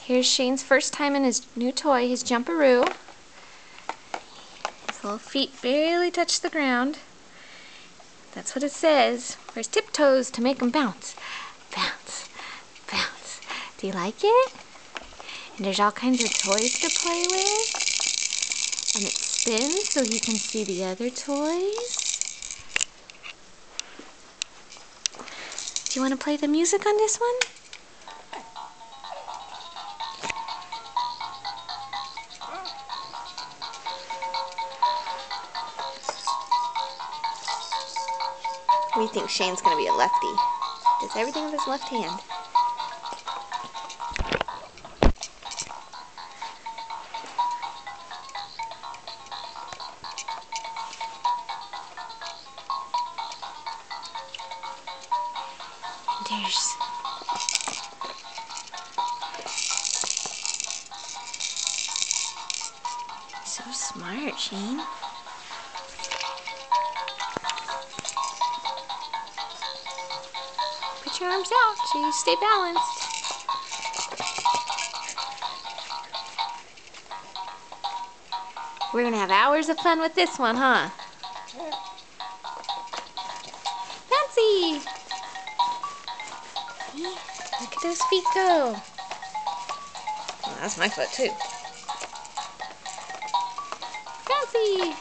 Here's Shane's first time in his new toy, his Jumperoo. His little feet barely touch the ground. That's what it says. There's tiptoes to make him bounce. Bounce, bounce. Do you like it? And there's all kinds of toys to play with. And it spins so he can see the other toys. Do you want to play the music on this one? We think Shane's going to be a lefty. Does everything with his left hand. There's... So smart, Shane. Put your arms out so you stay balanced. We're gonna have hours of fun with this one, huh? Fancy! Look at those feet go. Well, that's my foot too. Fancy!